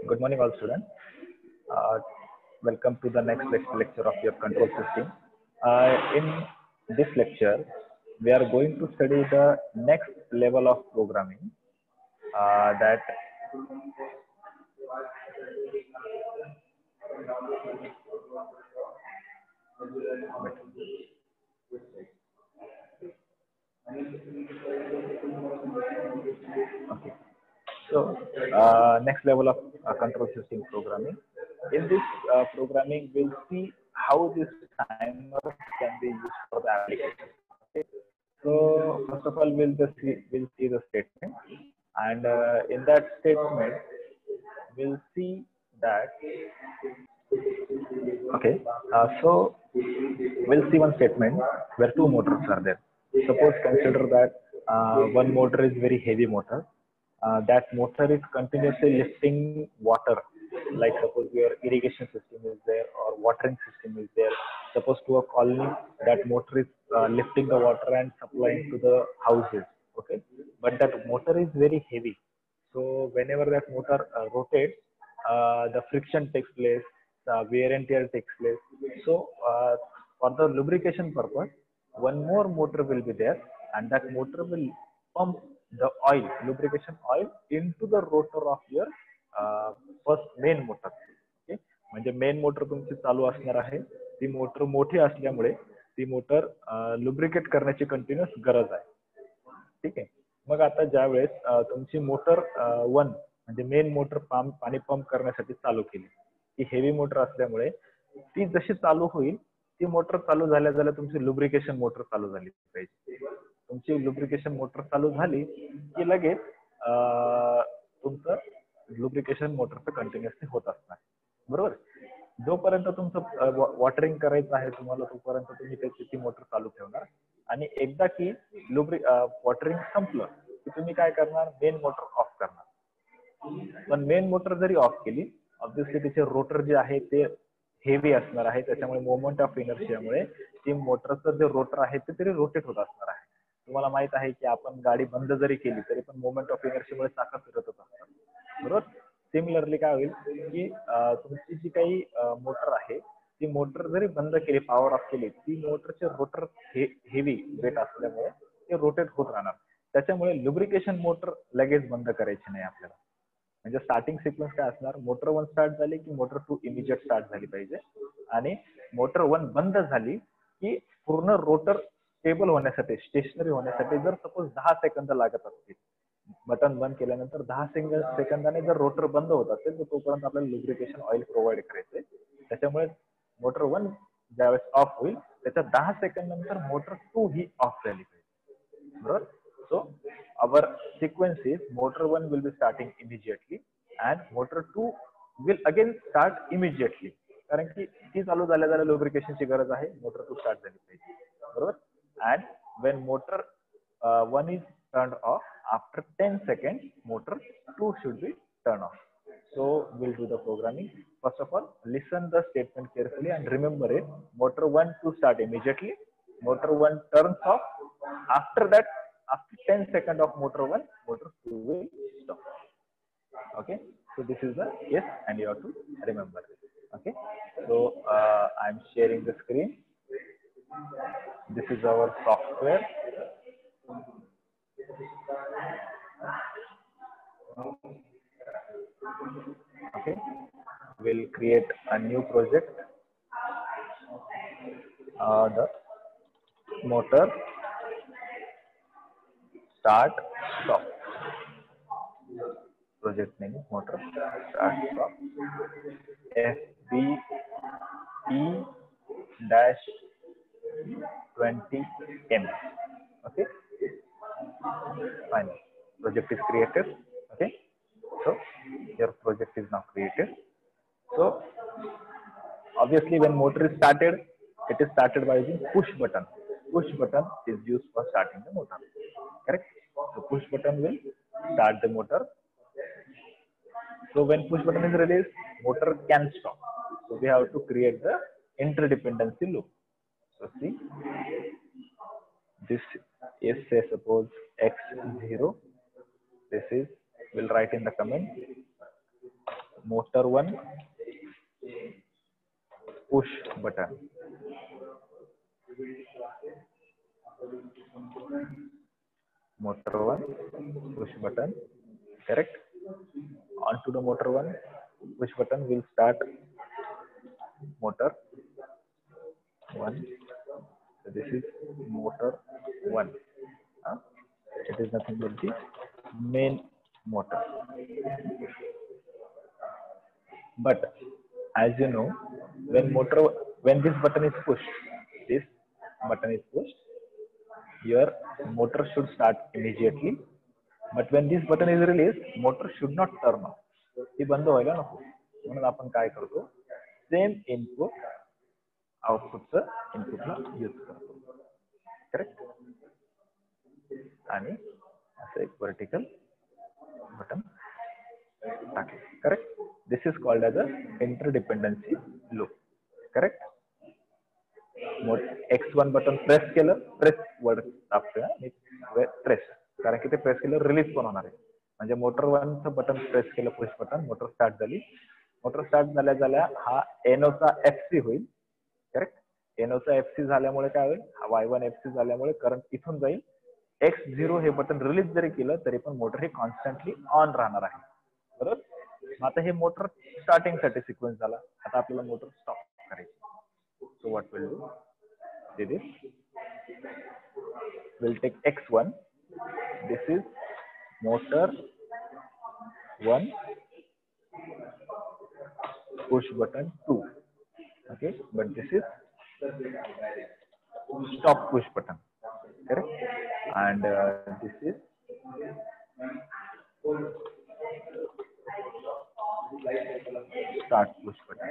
Good morning, all students. Uh, Welcome to the next lecture of your control system. In this lecture, we are going to study the next level of programming. That okay. So, next level of control system programming. In this programming, we'll see how this timer can be used for the application. Okay. So, first of all, we'll see the statement, and in that statement, we'll see that okay. So, we'll see one statement where two motors are there. Suppose consider that one motor is very heavy motor. That motor is continuously lifting water. Like suppose your irrigation system is there or watering system is there. Suppose to a colony, that motor is lifting the water and supplying to the houses. Okay, but that motor is very heavy. So whenever that motor rotates, the friction takes place, the wear and tear takes place. So for the lubrication purpose, one more motor will be there, and that motor will pump the oil, lubrication oil, into the rotor of your first main motor. Okay, म्हणजे main motor तुमची चालू असणार आहे. ती motor मोठी असल्यामुळे ती motor lubricate करण्याची कंटिन्युअस गरज आहे. ठीक आहे. मग आता ज्या वेळेस तुमची मोटर वन म्हणजे मेन मोटर पाणी पंप करण्यासाठी चालू केली, ती हेवी मोटर असल्यामुळे ती जशी चालू होईल, ती मोटर चालू झाल्या झाल्या तुमची लुब्रिकेशन मोटर चालू झाली पाहिजे. तुमची लुब्रिकेशन मोटर चालू झाली की लगेच तुमचं लुब्रिकेशन मोटरचं कंटिन्युअसली होत असणार. बरोबर. जोपर्यंत तुमचं वॉटरिंग करायचं आहे तुम्हाला, तोपर्यंत तुम्ही ती मोटर चालू ठेवणार, आणि एकदा की वॉटरिंग संपलं की तुम्ही काय करणार, मेन मोटर ऑफ करणार. पण मेन मोटर जरी ऑफ केली, ऑब्व्हियसली तिचे रोटर जे आहे ते हेवी असणार आहे, त्याच्यामुळे मोमेंट ऑफ इनर्शियामुळे ती मोटरचं जे रोटर आहे ते तरी रोटेट होत असणार आहे. तुम्हाला माहित आहे की आपण गाडी बंद जरी केली तरी पण मोमेंट ऑफ इनर्शियामुळे चाकं फिरतच असतात. बरोबर. सिमिलरली काय होईल की तुमची जी काही मोटर आहे ती मोटर जरी बंद केली, पॉवर ऑफ केली, ती मोटरचे रोटर हेवी वेट असल्यामुळे ते रोटेट होत राहणार. त्याच्यामुळे लुब्रिकेशन मोटर लगेच बंद करायची नाही आपल्याला. म्हणजे स्टार्टिंग सिक्वेन्स काय असणार, मोटर वन स्टार्ट झाली की मोटर टू इमिजिएट स्टार्ट झाली पाहिजे, आणि मोटर वन बंद झाली की पूर्ण रोटर स्टेबल होण्यासाठी, स्टेशनरी होण्यासाठी जर सपोज 10 सेकंद लागत असतील, बटन बंद केल्यानंतर 10 सेकंदाने जर रोटर बंद होत असेल तर तोपर्यंत आपल्याला लुब्रिकेशन ऑइल प्रोव्हाइड करायचंय. त्याच्यामुळे मोटर वन ज्यावेळेस ऑफ होईल त्याच्या 10 सेकंद नंतर मोटर टू ही ऑफ झाली पाहिजे. बरोबर. So our sequence is motor 1 will be starting immediately and motor 2 will again start immediately. कारण की ती चालू झाल्या झाल्या lubrication ची गरज आहे, motor 2 start झाली पाहिजे. बरोबर. And when motor 1 is turned off, after 10 seconds motor 2 should be turned off. So we'll do the programming. First of all, listen the statement carefully and remember it. Motor 1 to start immediately. Motor 1 turns off. After that, after 10 seconds of motor 1, motor 2 will stop. Okay. So this is the yes, and you have to remember this. Okay. So I'm sharing the screen. This is our software. Okay. We'll create a new project. The motor start stop. Project name is motor start stop. FBE-20M. Okay. Fine. Project is created. Okay. So your project is now created. So obviously when motor is started, it is started by using push button. Push button is used for starting the motor. Correct. So push button will start the motor. So when push button is released, motor can stop. So we have to create the interdependency loop. So see, this is, say suppose x0. This is, we'll write in the comment, motor 1 push button. Motor 1 push button, correct? Onto the motor 1 push button will start motor 1. So this is motor 1. It is nothing but the main motor. But as you know, when this button is pushed, your motor should start immediately. But when this button is released, motor should not turn off. ही बंद व्हायला नको. म्हणून आपण काय करतो, same input आउटपुटचं इनपुटला use करतो, correct? आणि असं एक वर्टिकल बटन टाकले, correct? This is called as a interdependency loop, correct? X1 button press केलं, प्रेस वर्ड दाबतोय आणि प्रेस, कारण की ते प्रेस केलं रिलीज पण होणार आहे. म्हणजे मोटर 1चं बटन प्रेस केलं, पुश बटन, मोटर स्टार्ट झाली. मोटर स्टार्ट झाल्या हा NOचा FC होईल, करेक्ट? NOचा FC झाल्यामुळे काय होईल, हा Y1 FC झाल्यामुळे करंट इथून जाईल. X0 हे बटन रिलीज जरी केलं तरी पण मोटर हे कॉन्स्टंटली ऑन राहणार आहे, बरोबर? आता हे मोटर स्टार्टिंग साठी सिक्वेन्स झाला. आता आपल्याला मोटर स्टॉप करायची. So what we'll do, this we'll take X1. This is motor 1 push button 2. Okay, but this is stop push button, correct? And this is start push button.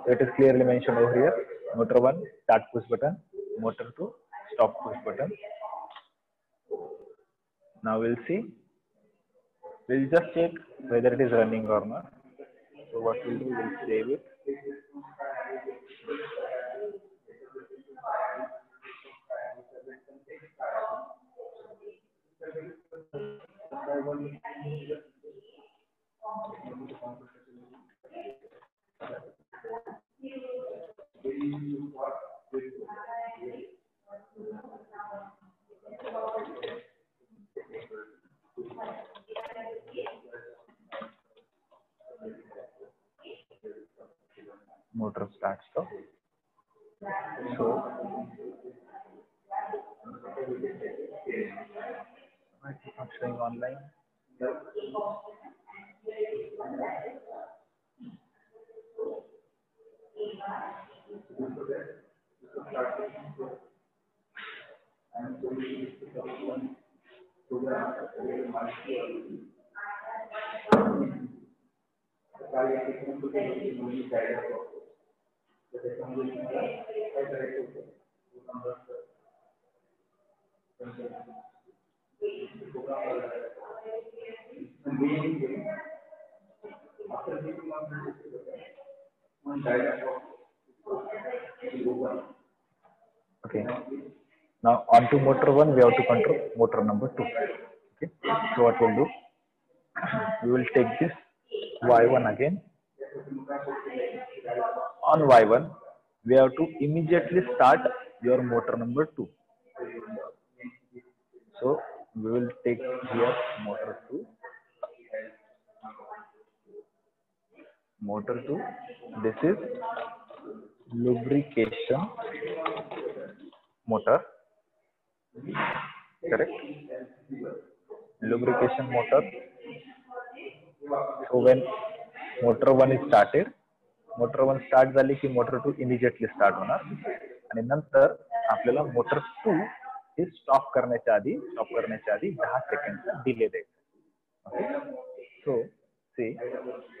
It is clearly mentioned over here. Motor 1 start push button, motor 2 stop push button. Now we'll see. We'll just check whether it is running or not. So what we'll do, we'll save it. Motor start stop. So it's not showing online. Okay. Now on to motor 1, we have to control motor number 2. Okay. So what we'll do, we will take this Y1 again. On Y1, we have to immediately start your motor number 2. So we will take here motor 2. Motor 2. This is lubrication motor, correct? Lubrication motor. So when motor 1 is started, motor 1 start झाली की motor 2 immediately start होणार आणि नंतर आपल्याला motor 2 हे stop करण्याच्या आधी 10 सेकंडचा delay द्यायचा. Okay, so see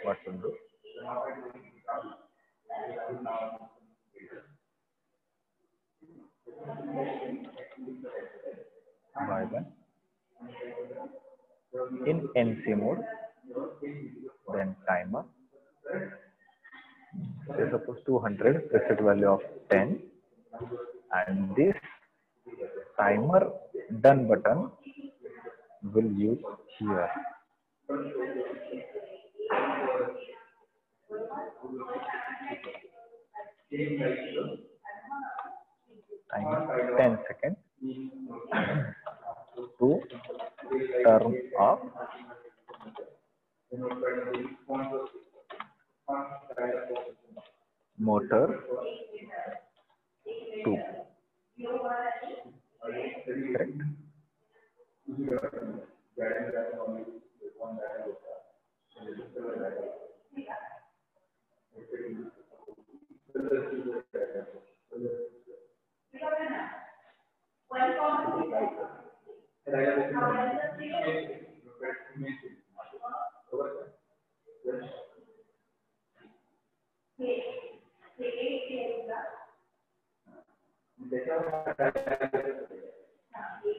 what will do. Y1 in NC mode, then timer, say suppose 200, preset value of 10, and this timer done button will use here. Time 10 seconds to turn off motor 2. Correct?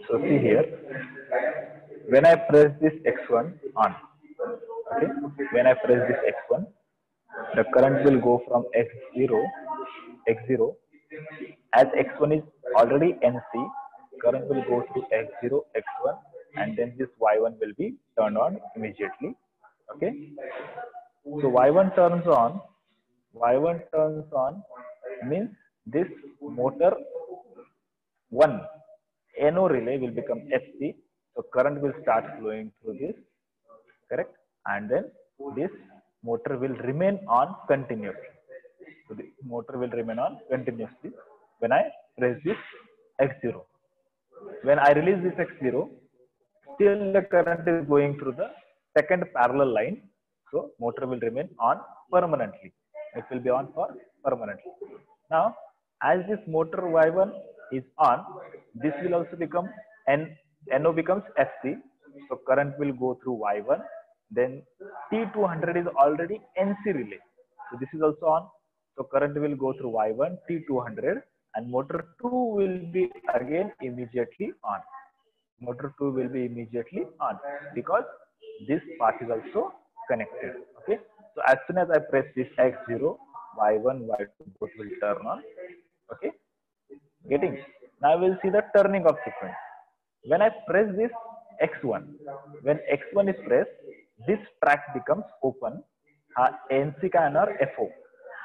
So see here, when I press this X1 on, okay, when I press this X1, the current will go from X0, as X1 is already NC, current will go to X0, X1, and then this Y1 will be turned on immediately, okay. So Y1 turns on means this motor 1 NO relay will become FC, so current will start flowing through this, correct, and then this motor will remain on continuously. So the motor will remain on continuously when I press this X0. When I release this X0, still the current is going through the second parallel line, so motor will remain on permanently. It will be on for permanently. Now, as this motor Y1 is on, this will also become NO becomes FC, so current will go through Y1. Then T200 is already NC relay, so this is also on, so current will go through Y1 T200, and motor 2 will be again immediately on. Motor 2 will be immediately on because this path is also connected. Okay, so as soon as I press this X0, Y1, Y2 both will turn on. Okay, getting. Now we'll see the turning of sequence. When I press this X1, when X1 is pressed, this track becomes open. हा NC का होणार FO,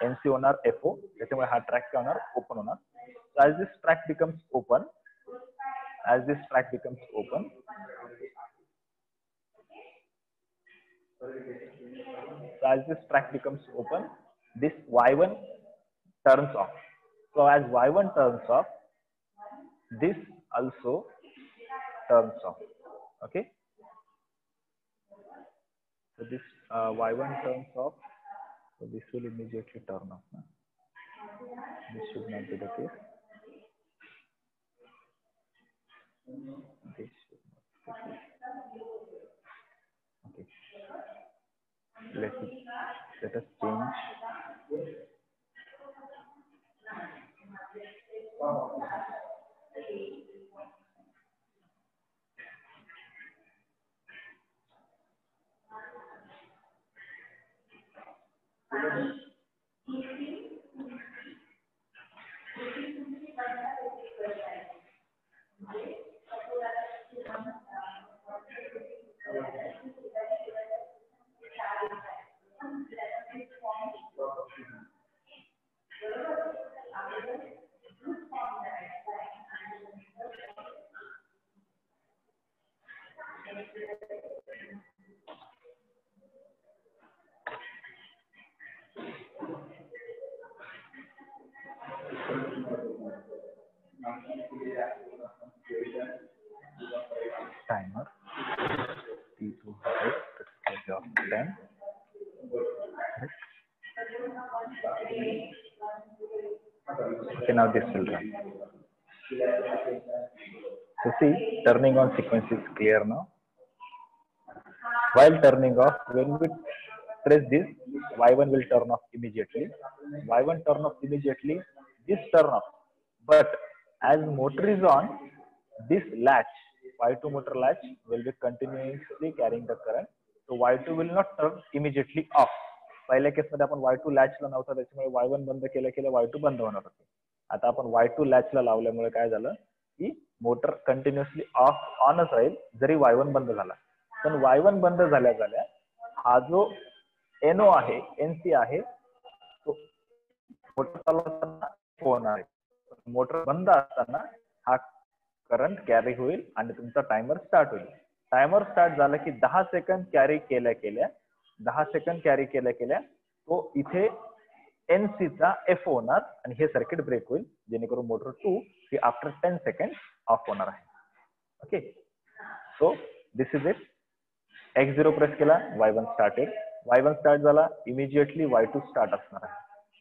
NC होणार FO, त्याच्यामुळे हा track काय होणार open होणार. So as this track becomes open, this Y1 turns off. So as Y1 turns off, this also turns off. Okay. So this Y1 turns off. So this will immediately turn off. This should not be the case. This should not be the case. Okay. Let us change. Timer T200 of 10. Okay, now this will run. So see, turning on sequence is clear now. While turning off, when we press this, Y1 will turn off immediately. Y1 turn off immediately, this turn off. But as motor is on, this latch, Y2 motor latch, will be continuously carrying the current. So Y2 will not turn immediately off. पहिल्या केस मध्ये आपण Y2 लॅचला नव्हता, त्याच्यामुळे Y1 बंद केलं Y2 बंद होणार होते. आता आपण Y2 लॅचला लावल्यामुळे काय झालं की मोटर कंटिन्युअसली ऑनच राहील जरी Y1 बंद झाला. पण Y1 बंद झाल्या झाल्या हा जो NO आहे, NC आहे, तो मोटर चालू असताना होणार आहे. मोटर बंद असताना हा करंट कॅरी होईल आणि तुमचा टायमर स्टार्ट होईल. टायमर स्टार्ट झाला की 10 सेकंद कॅरी केल्या केल्या 10 सेकंद कॅरी केल्या केल्या तो इथे NC चा F होणार आणि हे सर्किट ब्रेक होईल, जेणेकरून motor 2 he after 10 second of होणार आहे. Okay, so this is it. X0 press केला, Y1 स्टार्टेड. Y1 स्टार्ट झाला, इमिजिएटली Y2 स्टार्ट असणार आहे,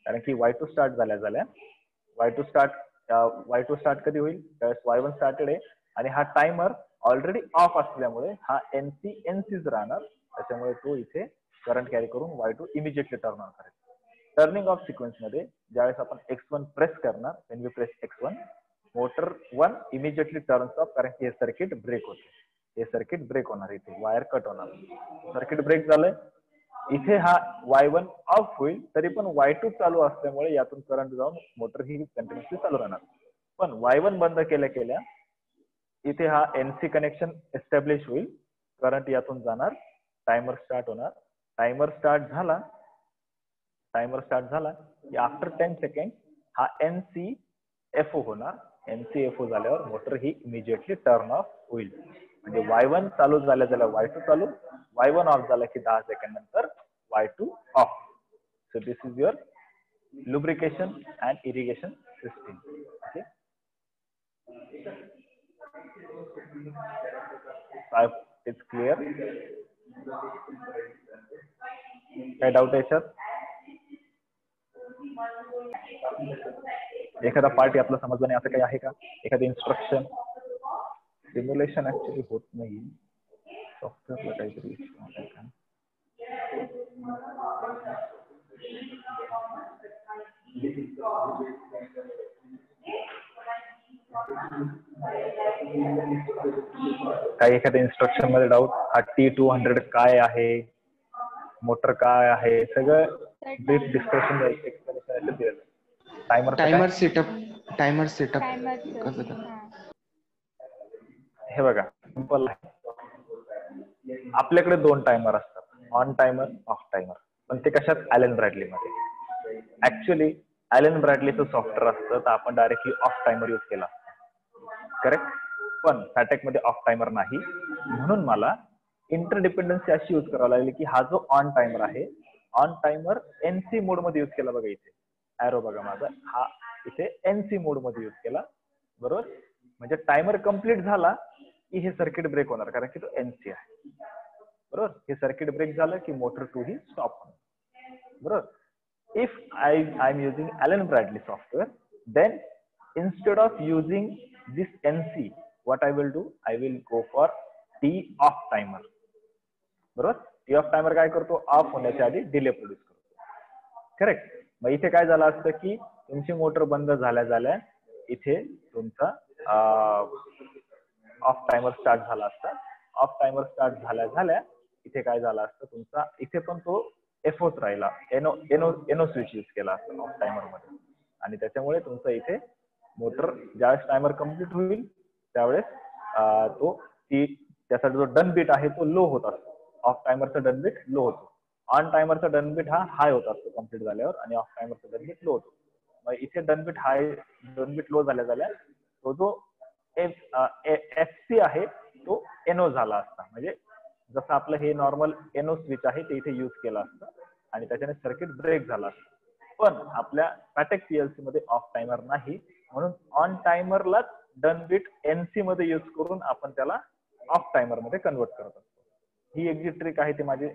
कारण की Y2 स्टार्ट झाल्या झाल्या Y2 स्टार्ट कधी होईल, त्यावेळेस Y1 स्टार्टेड आहे आणि हा टायमर ऑलरेडी ऑफ असल्यामुळे हा NCच राहणार, त्याच्यामुळे तो इथे करंट कॅरी करून Y2 इमिजिएटली टर्न ऑन करेल. टर्निंग ऑफ सिक्वेन्स मध्ये ज्यावेळेस आपण X1 प्रेस करणार, when we press X1, motor 1 immediately turns of, कारण की हे सर्किट ब्रेक होते. हे सर्किट ब्रेक होणार, इथे वायर कट होणार, सर्किट ब्रेक झालंय. इथे हा Y1 ऑफ होईल, तरी पण Y2 चालू असल्यामुळे यातून करंट जाऊन मोटर ही कंटिन्युअसली चालू राहणार. पण Y1 बंद केल्या केल्या इथे हा NC कनेक्शन एस्टॅब्लिश होईल, करंट यातून जाणार, टायमर स्टार्ट होणार. टायमर स्टार्ट झाला की आफ्टर 10 सेकंड हा NCFO होणार. NCFO झाल्यावर मोटर ही इमिजिएटली टर्न ऑफ होईल. म्हणजे Y1 चालू झाल्या झाल्या Y2 चालू, Y1 ऑफ झाला की 10 सेकंड नंतर Y2 of. So this is your lubrication and irrigation system. Okay, it's clear. काय डाऊट आहे सर? एखादा पार्ट यातला समजला नाही असं काही आहे का? एखादी इन्स्ट्रक्शन? सिम्युलेशन ऍक्च्युली होत नाही, सॉफ्टवेअरला काहीतरी इश्यू आहे का? काही एखाद्या इन्स्ट्रक्शन मध्ये डाऊट? हा T200 काय आहे, मोटर काय आहे, सगळं brief discussion explanation. Timer setup हे बघा, सिंपल आहे. आपल्याकडे 2 टायमर असतात, ऑन टायमर, ऑफ टायमर. पण ते कशात? ॲलन ब्रॅडली मध्ये. ऍक्च्युली ॲलन ब्रॅडलीचं सॉफ्टवेअर असतं तर आपण डायरेक्टली ऑफ टायमर यूज केला, करेक्ट. पण फॅटेक मध्ये ऑफ टायमर नाही, म्हणून मला इंटरडिपेंडन्सी अशी यूज करावी लागली की हा जो ऑन टायमर आहे, ऑन टायमर NC मोड मध्ये यूज केला. बघा इथे ॲरो बघा माझा, हा इथे NC मोड मध्ये यूज केला, बरोबर. म्हणजे टायमर कम्प्लीट झाला की हे सर्किट ब्रेक होणार, कारण की तो NC आहे, बरोबर. हे सर्किट ब्रेक झालं की मोटर 2 ही स्टॉप होणार, बरोबर. If I'm using Allen Bradley software, then instead of using this NC, what I will do? I will go for T off timer, बरोबर. T off timer काय करतो? ऑफ होण्याच्या आधी delay produce करतो, correct. मग इथे काय झालं असतं की तुमची मोटर बंद झाल्या झाल्या इथे तुमचा ऑफ टायमर स्टार्ट झाला असता. ऑफ टायमर स्टार्ट झाल्या झाल्या इथे काय झालं असतं, तुमचा इथे पण तो एफओच राहिला, एनो स्विच यूज केला असता ऑफ टायमर मध्ये, आणि त्याच्यामुळे तुमचं इथे मोटर ज्यावेळेस टायमर कम्प्लीट होईल त्यावेळेस त्यासाठी जो डन बीट आहे तो लो होत असतो. ऑफ टायमरचा डन बीट लो होतो, ऑन टायमरचा डन बीट हा हाय होत असतो कम्प्लीट झाल्यावर, आणि ऑफ टायमरचा डन बीट लो होतो. मग इथे डन बीट लो झाल्या झाल्या तो जो FC आहे तो एनो झाला असता. म्हणजे जसं आपलं हे नॉर्मल एनो स्विच आहे ते इथे यूज केलं असतं आणि त्याच्याने सर्किट ब्रेक झाला असतं. पण आपल्या पॅटेक PLC मध्ये ऑफ टायमर नाही, म्हणून ऑन टायमरलाच डन बीट NC मध्ये यूज करून आपण त्याला ऑफ टायमर मध्ये कन्वर्ट करत असतो. ही एक जी ट्रिक आहे ती माझी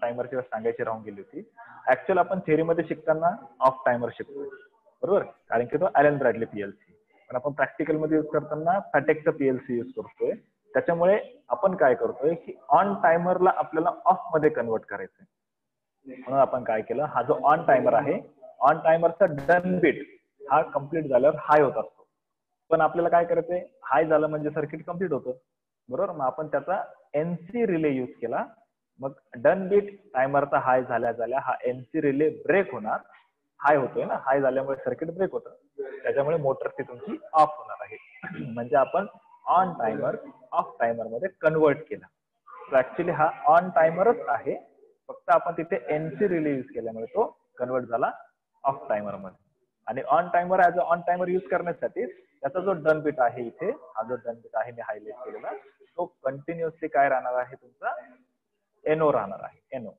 टायमरची सांगायची राहून गेली होती. ऍक्च्युअल आपण थेअरीमध्ये शिकताना ऑफ टायमर शिकतो, बरोबर, कारण की तो ॲलन ब्रॅडली PLC. पण आपण प्रॅक्टिकल मध्ये यूज करताना पॅटेकचा PLC यूज करतोय. त्याच्यामुळे आपण काय करतोय की ऑन टायमरला आपल्याला ऑफ मध्ये कन्वर्ट करायचंय. म्हणून आपण काय केलं, हा जो ऑन टायमर आहे, ऑन टायमरचा डन बीट हा कम्प्लीट झाल्यावर हाय होत असतो. पण आपल्याला काय करायचंय, हाय झालं म्हणजे सर्किट कम्प्लीट होतं, बरोबर. मग आपण त्याचा NC रिले यूज केला. मग डन बीट टायमरचा हाय झाल्या झाल्या हा NC रिले ब्रेक होणार, हाय होतोय ना, हाय झाल्यामुळे सर्किट ब्रेक होतं, त्याच्यामुळे मोटर ती तुमची ऑफ होणार आहे. म्हणजे आपण ऑन टायमर ऑफ टायमर मध्ये कन्वर्ट केला. ऍक्च्युली हा ऑन टायमरच आहे, फक्त आपण तिथे एनसी रिले यूज केल्यामुळे तो कन्वर्ट झाला ऑफ टायमर मध्ये. आणि on timer as a on timer use करण्यासाठी त्याचा जो डन बीट आहे इथे, हा जो डन बीट आहे मी हायलाइट केलेला, तो कंटिन्युअसली काय राहणार आहे तुमचा एनओ राहणार आहे. एनओ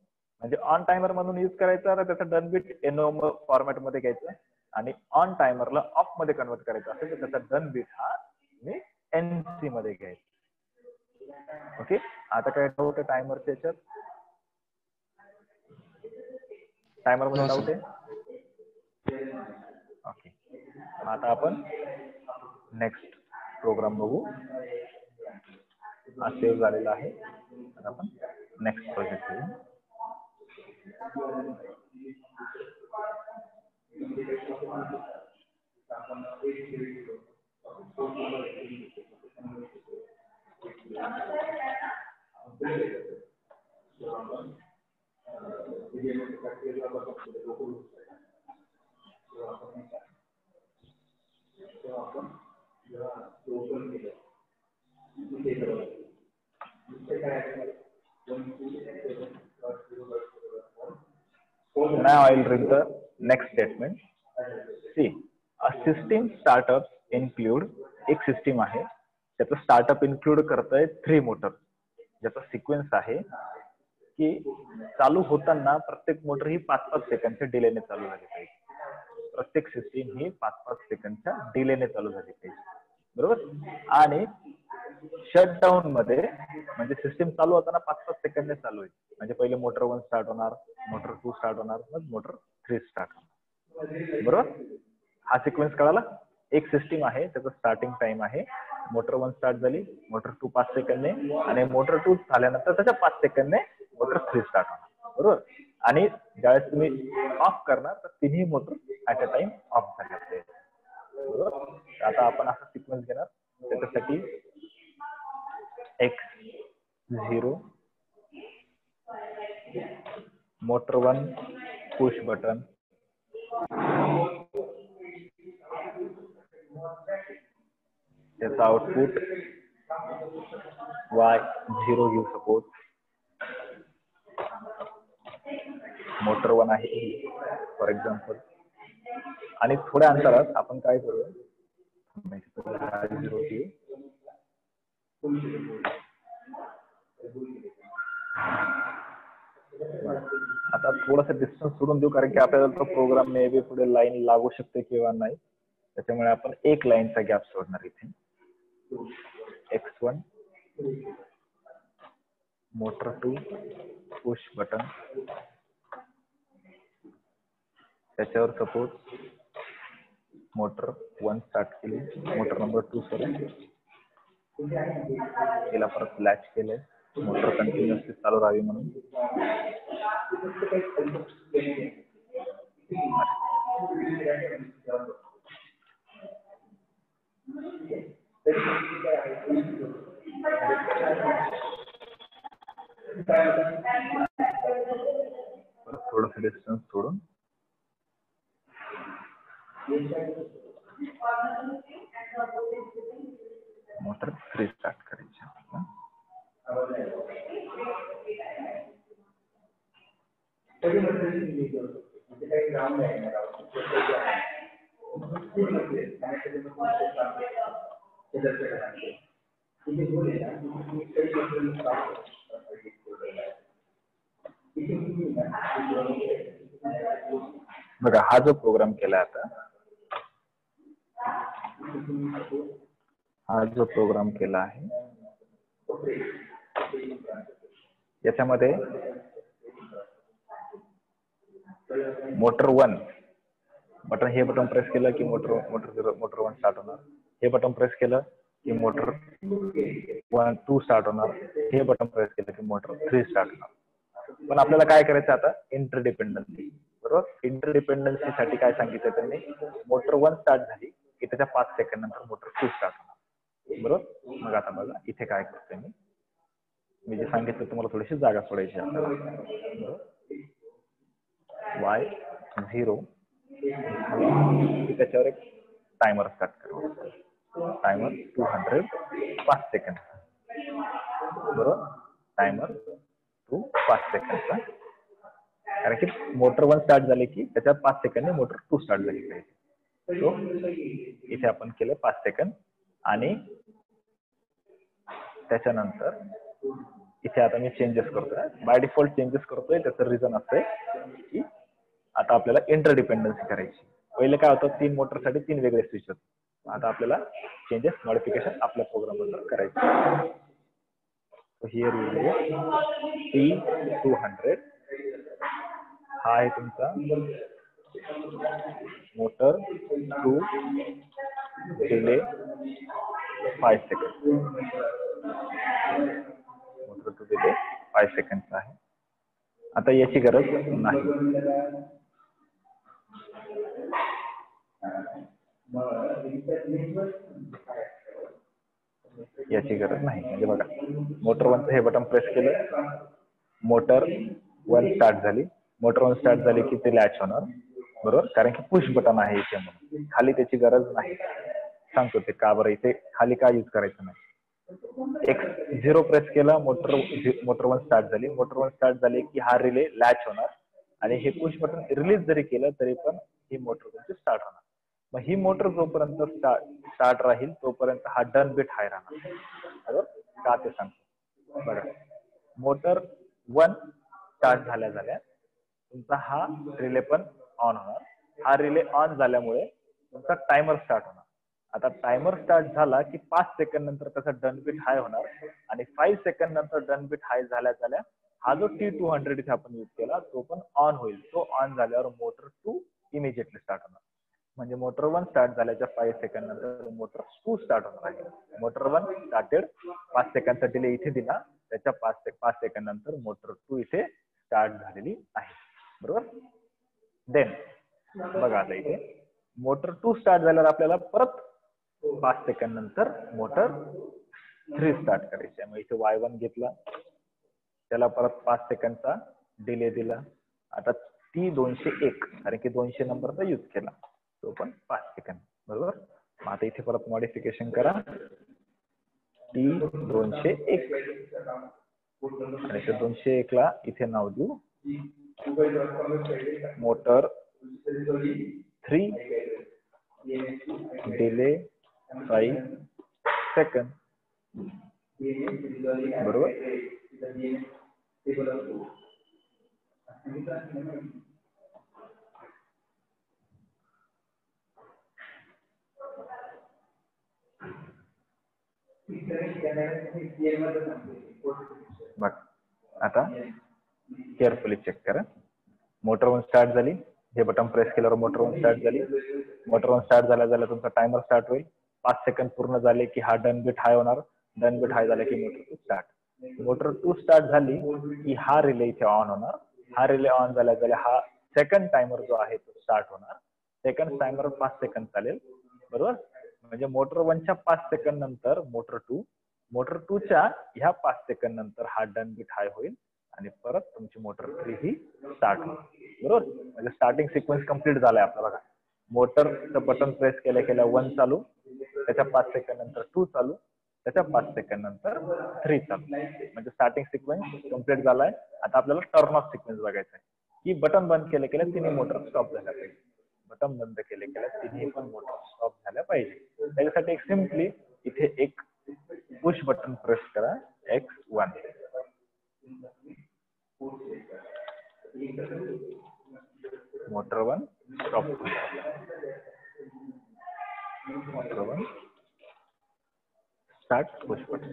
म्हणजे ऑन टायमर म्हणून यूज करायचा, तर त्याचा डन बीट एनओ फॉर्मॅट मध्ये घ्यायचं, आणि ऑन टायमरला ऑफ मध्ये कन्वर्ट करायचं असेल तर त्याचा डन बीट हा मी एनसी मध्ये घ्यायचा. ओके, आता काय डाऊट आहे टायमरच्या याच्यात? टायमर मध्ये डाऊट आहे? ओके, आता आपण नेक्स्ट प्रोग्राम बघू. हा सेव्ह झालेला आहे. आता आपण नेक्स्ट प्रोजेक्ट घेऊ. Now I will read the next statement. See, a system startups include, एक सिस्टीम आहे त्याचं स्टार्टअप इन्क्लूड करतंय 3 मोटर, ज्याचा सिक्वेन्स आहे की चालू होताना प्रत्येक मोटर ही 5-5 सेकंडच्या डिलेने चालू झाली पाहिजे. प्रत्येक सिस्टीम ही 5-5 सेकंडच्या डिलेने चालू झाली पाहिजे, बरोबर. आणि शटडाऊन मध्ये म्हणजे सिस्टीम चालू होताना 5-5 सेकंदने चालू होईल, म्हणजे पहिले मोटर 1 स्टार्ट होणार, मोटर 2 स्टार्ट होणार, मग मोटर 3 स्टार्ट होणार, बरोबर. हा सिक्वेन्स कळाला. एक सिस्टीम आहे त्याचा स्टार्टिंग टाइम आहे, मोटर 1 स्टार्ट झाली, मोटर 2 5 सेकंदने, आणि मोटर 2 झाल्यानंतर त्याच्या 5 सेकंदने मोटर 3 स्टार्ट होणार, बरोबर. आणि ज्यावेळेस तुम्ही ऑफ करणार तर तिन्ही motor at a time of झाले पाहिजे, बरोबर. आता आपण असा सिक्वेन्स घेणार, त्याच्यासाठी X0 मोटर 1 पुश बटन, त्याचा आउटपुट Y0 घेऊ सपोज. मोटर 1 आहे फॉर एक्झाम्पल, आणि थोड्या अंतरात आपण काय करूया, Y0 घेऊ. आता थोडासा डिस्टन्स सोडून देऊ, कारण की आपल्याला तो प्रोग्राम मे बी पुढे लाईन लागू शकते किंवा नाही, त्याच्यामुळे आपण एक लाईनचा गॅप सोडणार इथे. X1 मोटर 2 पुश बटन, त्याच्यावर सपोज मोटर 1 स्टार्ट केली, मोटर नंबर 2 सॉरी तिला परत लॅच केले, मोटर कंटिन्युअसली चालू राहावी म्हणून. थोडस डिस्टन्स सोडून मोटर 3 स्टार्ट करायची. बघा हा जो प्रोग्राम केला आता, हा जो प्रोग्राम केला आहे याच्यामध्ये मोटर 1 बटन, हे बटन प्रेस केलं की मोटर 1 स्टार्ट होणार, हे बटन प्रेस केलं की मोटर 2 स्टार्ट होणार, हे बटन प्रेस केलं की मोटर 3 स्टार्ट होणार. पण आपल्याला काय करायचं आता, इंटरडिपेंडन्सी, बरोबर. इंटरडिपेंडन्सी साठी काय सांगितलं त्यांनी, मोटर 1 स्टार्ट झाली की त्याच्या 5 सेकंड नंतर मोटर 2 स्टार्ट होणार, बरोबर. मग आता बघा इथे काय करतोय मी जे सांगितलं तुम्हाला थोडीशी जागा सोडायची आपल्याला, बरोबर. Y0 त्याच्यावर एक टायमर स्टार्ट करू, टायमर 200 5 सेकंड, बरोबर. टायमर 2 5 सेकंडचा, कारण की मोटर 1 स्टार्ट झाले की त्याच्यात 5 सेकंदने मोटर 2 स्टार्ट झाली पाहिजे. सो इथे आपण केलं 5 सेकंद. आणि त्याच्यानंतर इथे आता मी चेंजेस करतोय, बाय डिफॉल्ट चेंजेस करतोय. त्याचं रिझन असं की आता आपल्याला इंटरडिपेंडन्सी करायची. पहिले काय होतं, 3 मोटरसाठी 3 वेगळे स्विच होते. आता आपल्याला चेंजेस मॉडिफिकेशन आपल्या प्रोग्राम बद्दल करायचे. हिअर T200 हा आहे तुमचा motor 2 delay 5 second. Motor 2 delay 5 सेकंडचा आहे. आता याची गरज नाही. याची गरज नाही. म्हणजे बघा, मोटर 1 हे बटन प्रेस केलं, मोटर 1 स्टार्ट झाली. मोटर 1 स्टार्ट झाली की ते लॅच होणार, बरोबर, कारण की पुश बटन आहे इथे म्हणून. खाली त्याची गरज नाही. सांगतो ते का बरं, इथे खाली का यूज करायचं नाही. X0 प्रेस केला, मोटर 1 स्टार्ट झाली. मोटर 1 स्टार्ट झाली की हा रिले लॅच होणार, आणि हे पुश बटन रिलीज जरी केलं तरी पण ही मोटर तुमची स्टार्ट होणार. मग ही मोटर जोपर्यंत स्टार्ट राहील तोपर्यंत हा डन बिट हाय राहणार, बरोबर. का ते सांगतो बघा. मोटर 1 स्टार्ट झाल्या तुमचा हा रिले पण ऑन होणार. हा रिले ऑन झाल्यामुळे तुमचा टायमर स्टार्ट होणार. आता टायमर स्टार्ट झाला की 5 सेकंड नंतर त्याचा डन बिट हाय होणार, आणि 5 सेकंड नंतर डन बिट हाय झाल्या हा जो T200 इथे आपण यूज केला तो पण ऑन होईल. तो ऑन झाल्यावर मोटर 2 इमिजिएटली स्टार्ट होणार. म्हणजे मोटर 1 स्टार्ट झाल्याच्या 5 सेकंड नंतर मोटर 2 स्टार्ट होणार आहे. मोटर 1 स्टार्टेड, 5 सेकंडचा डिले इथे दिला, त्याच्या 5 सेकंड नंतर मोटर 2 इथे स्टार्ट झालेली आहे, बरोबर. देन बघा, आता इथे मोटर 2 स्टार्ट झाल्यावर आपल्याला परत 5 सेकंड नंतर मोटर 3 स्टार्ट करायची आहे. मग इथे Y1 घेतला, त्याला परत 5 सेकंडचा डिले दिला. आता T201, कारण की 200 नंबरचा यूज केला, तो पण 5 सेकंड, बरोबर. मग आता इथे परत मॉडिफिकेशन करा, T201, आणि त्या 201 ला इथे नाव देऊ मोटर 3 डिले 5 सेकंड, बरोबर. बघ, आता केअरफुली चेक करा. मोटर 1 स्टार्ट झाली, हे बटन प्रेस केल्यावर मोटर 1 स्टार्ट झाली. मोटर 1 स्टार्ट झाल्या तुमचा टायमर स्टार्ट होईल. 5 सेकंड पूर्ण झाले की हा डन बिट हाय होणार. डन बिट हाय झाला की मोटर 2 स्टार्ट. मोटर 2 स्टार्ट झाली की हा रिले इथे ऑन होणार. हा रिले ऑन झाल्या हा सेकंड टायमर जो आहे तो स्टार्ट होणार. सेकंड टायमर 5 सेकंड चालेल, बरोबर. म्हणजे मोटर 1 च्या 5 सेकंड नंतर मोटर 2 च्या ह्या 5 सेकंड नंतर हा डन बिट हाय होईल, आणि परत तुमची मोटर 3 ही स्टार्ट होईल, बरोबर. म्हणजे स्टार्टिंग सिक्वेन्स कम्प्लीट झालाय आपला. बघा, मोटरचं बटन प्रेस केल्या 1 चालू, त्याच्या 5 सेकंड नंतर 2 चालू, त्याच्या 5 सेकंड नंतर 3 चालू. म्हणजे स्टार्टिंग सिक्वेन्स कम्प्लीट झालाय. आता आपल्याला टर्न ऑफ सिक्वेन्स बघायचा आहे की बटन बंद केल्या तिन्ही मोटर स्टॉप झाल्या पाहिजे. बटन बंद केल्या तिन्ही पण मोटर स्टॉप झाल्या पाहिजे. त्याच्यासाठी एक सिम्पली इथे एक पुश बटन प्रेस करा, X1. Motor 1 stop, motor 1 start, push button,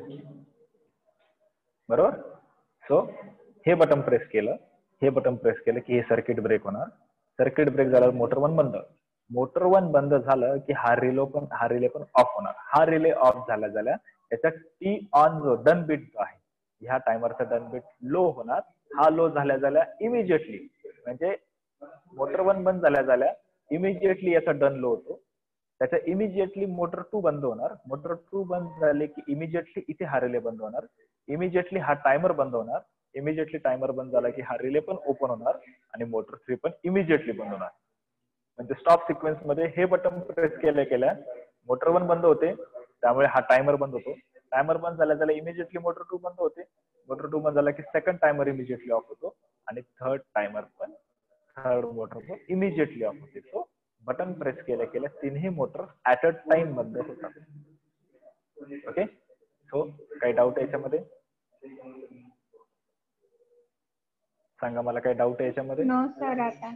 बरोबर. सो हे बटन प्रेस केलं की हे सर्किट ब्रेक होणार. सर्किट ब्रेक झाल्यावर मोटर 1 बंद. मोटर 1 बंद झालं की हा रिले पण ऑफ होणार. हा रिले ऑफ झाल्या त्याचा टी ऑन जो डन बिट जो आहे, ह्या टायमरचा डन बिट लो होणार. हा लो झाल्या इमिजिएटली, म्हणजे मोटर 1 बंद झाल्या इमिजिएटली याचा डन लो होतो. त्याच्या इमिजिएटली मोटर 2 बंद होणार. मोटर 2 बंद झाले की इमिजिएटली इथे हा रिले बंद होणार. इमिजिएटली हा टायमर बंद होणार. इमिजिएटली टायमर बंद झाला की हा रिले पण ओपन होणार, आणि मोटर 3 पण इमिजिएटली बंद होणार. म्हणजे स्टॉप सिक्वेन्स मध्ये हे बटन प्रेस केल्या मोटर 1 बंद होते, त्यामुळे हा टायमर बंद होतो. टायमर बंद झाल्या इमिजिएटली मोटर 2 बंद होते. मोटर 2 बंद झाला की सेकंड टायमर इमिजिएटली ऑफ होतो आणि थर्ड मोटर पण इमिजिएटली ऑफ होते. सो बटन प्रेस केल्या केल्या तिन्ही मोटर ऍट अ टाइम बंद होतात. ओके, सो काही डाऊट याच्यामध्ये? सांगा मला, काही डाऊट आहे याच्यामध्ये? No sir. आता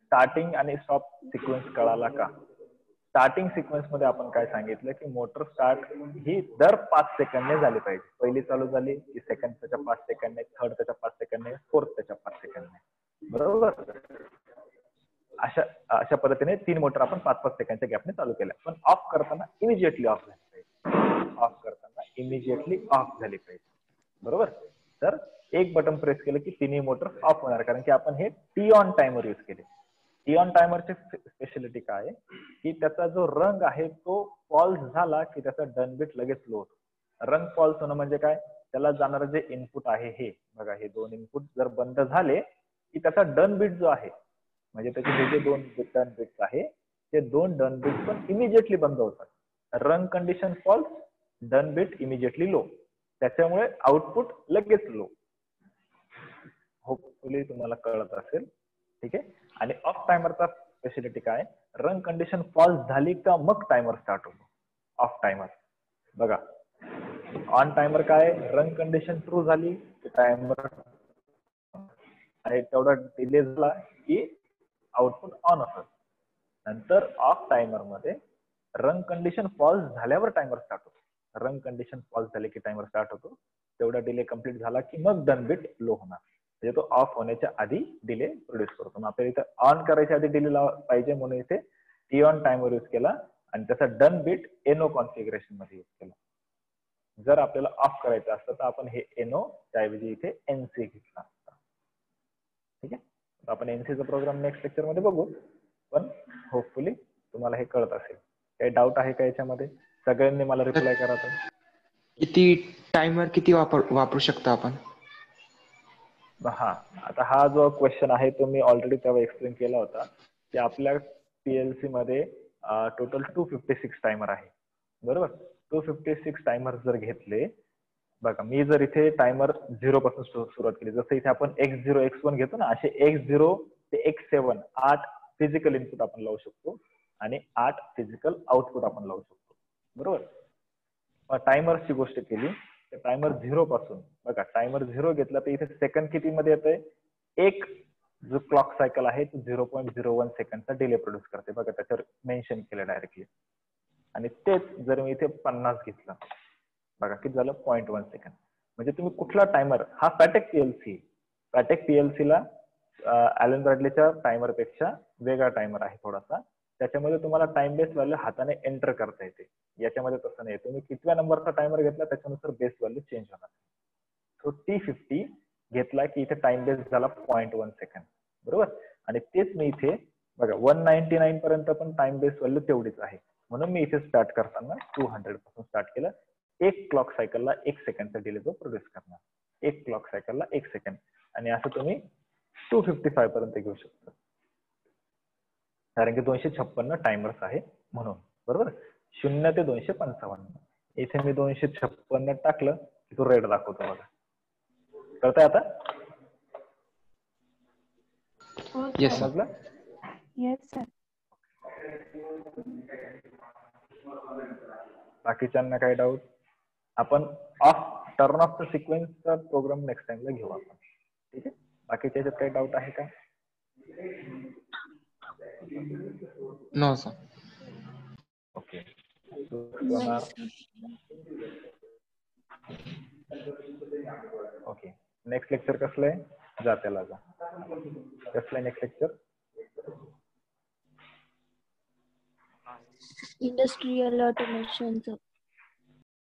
स्टार्टिंग आणि स्टॉप सिक्वेन्स कळाला का? स्टार्टिंग सिक्वेन्स मध्ये आपण काय सांगितलं की मोटर स्टार्ट ही दर 5 सेकंदने झाली पाहिजे. पहिली चालू झाली की सेकंड त्याच्या 5 सेकंदने, थर्ड त्याच्या 5 सेकंदने, फोर्थ त्याच्या 5 सेकंदने. बरोबर? अशा पद्धतीने 3 मोटर आपण 5-5 सेकंडच्या गॅपने चालू केल्या. पण ऑफ करताना इमिजिएटली ऑफ झाली पाहिजे. ऑफ करताना इमिजिएटली ऑफ झाली पाहिजे. बरोबर? तर एक बटन प्रेस केलं की तिन्ही मोटर ऑफ होणार, कारण की आपण हे टी ऑन टायमर यूज केले. टी ऑन टायमरची स्पेशालिटी काय आहे की त्याचा जो रंग आहे तो पॉल्स झाला की त्याचा डन बीट लगेच लो होतो. रंग पॉल्स होणं म्हणजे काय? त्याला जाणारं जे इनपुट आहे हे बघा, हे दोन इनपुट जर बंद झाले की त्याचा डन बीट जो आहे, म्हणजे त्याचे हे जे दोन डन बीट्स आहे ते दोन डन बीट पण इमिजिएटली बंद होतात. Run condition false, done bit immediately low, त्याच्यामुळे आउटपुट लगेच लो. होपफुली तुम्हाला कळत असेल. ठीक आहे. आणि ऑफ टायमरचा स्पेशालिटी काय? रन कंडिशन फॉल्स झाली का मग टायमर स्टार्ट होतो. ऑफ टायमर बघा, ऑन टायमर काय, रन कंडिशन ट्रू झाली की टायमर आणि तेवढा डिले झाला की आउटपुट ऑन असत. नंतर ऑफ टायमर मध्ये रन कंडिशन फॉल्स झाल्यावर टायमर स्टार्ट होतो. रन कंडिशन फॉल्स झाली की टायमर स्टार्ट होतो. तेवढा डिले कंप्लीट झाला की मग डन बीट लो होणार, म्हणजे तो ऑफ होण्याच्या आधी डिले प्रोड्यूस करतो. मग आपल्याला इथे ऑन करायच्या आधी डिले पाहिजे म्हणून इथे टी ऑन टायमर यूज केला आणि त्याचा डन बीट एनो कॉन्फिगरेशन मध्ये यूज केला. जर आपल्याला ऑफ करायचं असतं तर आपण हे एनो त्याऐवजी इथे एनसी घेतला असता. ठीक आहे. आपण एनसीचा प्रोग्राम नेक्स्ट लेक्चर मध्ये बघू, पण होपफुली तुम्हाला हे कळत असेल. काही डाऊट आहे का याच्यामध्ये? सगळ्यांनी मला रिप्लाय करा. किती टायमर किती वापरू शकतो आपण? हा, आता हा जो क्वेश्चन आहे तो मी ऑलरेडी तेव्हा एक्सप्लेन केला होता की आपल्या पीएलसी मध्ये टोटल 256 टायमर आहे. बरोबर? 256 टायमर जर घेतले, बघा मी जर इथे टायमर 0 पासून सुरुवात केली, जसं इथे आपण x0 x1 घेतो ना, असे x0 ते x7 8 फिजिकल इनपुट आपण लावू शकतो आणि 8 फिजिकल आउटपुट आपण लावू शकतो. बरोबर? टायमरची गोष्ट केली तर टायमर 0 पासून बघा, टायमर 0 घेतला तर इथे सेकंड किती मध्ये येतंय? एक जो क्लॉक सायकल आहे तो 0.01 सेकंडचा डिले प्रोड्यूस करते. बघा त्याच्यावर मेन्शन केलं डायरेक्टली. आणि तेच जर मी इथे 50 घेतलं, बघा किती झालं? 0.1 सेकंड. म्हणजे तुम्ही कुठला टायमर, हा पॅटेक पीएलसी ला ॲलन ब्रॅडलीच्या टायमर पेक्षा वेगळा टायमर आहे थोडासा. त्याच्यामध्ये तुम्हाला टाइम बेस व्हॅल्यू हाताने एंटर करता येते. याच्यामध्ये तसं नाही. तुम्ही कितव्या नंबरचा टायमर घेतला त्याच्यानुसार बेस व्हॅल्यू चेंज होणार. सो T50 घेतला की इथे टाइम बेस झाला 0.1 सेकंड. बरोबर? आणि तेच मी इथे बघा 199 पर्यंत पण टाइम बेस व्हॅल्यू तेवढीच आहे. म्हणून मी इथे स्टार्ट करताना 200 पासून स्टार्ट केलं. एक क्लॉक सायकलला 1 सेकंडचा डिले जो प्रोड्यूस करणार. एक क्लॉक सायकलला 1 सेकंड. आणि असं तुम्ही 255 पर्यंत घेऊ शकता, कारण की 256 टायमर्स आहे म्हणून. बरोबर? 0 ते 255. इथे मी 256 टाकलं की तो रेड दाखवतो बघा. कळतंय आता? समजलं? Yes sir. बाकीच्यांना काही डाऊट? आपण टर्न ऑफ द सिक्वेन्सचा प्रोग्राम नेक्स्ट टाइमला घेऊ आपण. ठीक आहे. बाकीच्या याच्यात काही डाऊट आहे का? No sir. Okay. Okay. Next lecture कसलं आहे? जा त्याला जा. कसलं आहे नेक्स्ट लेक्चर? इंडस्ट्रियल ऑटोमेशनचं.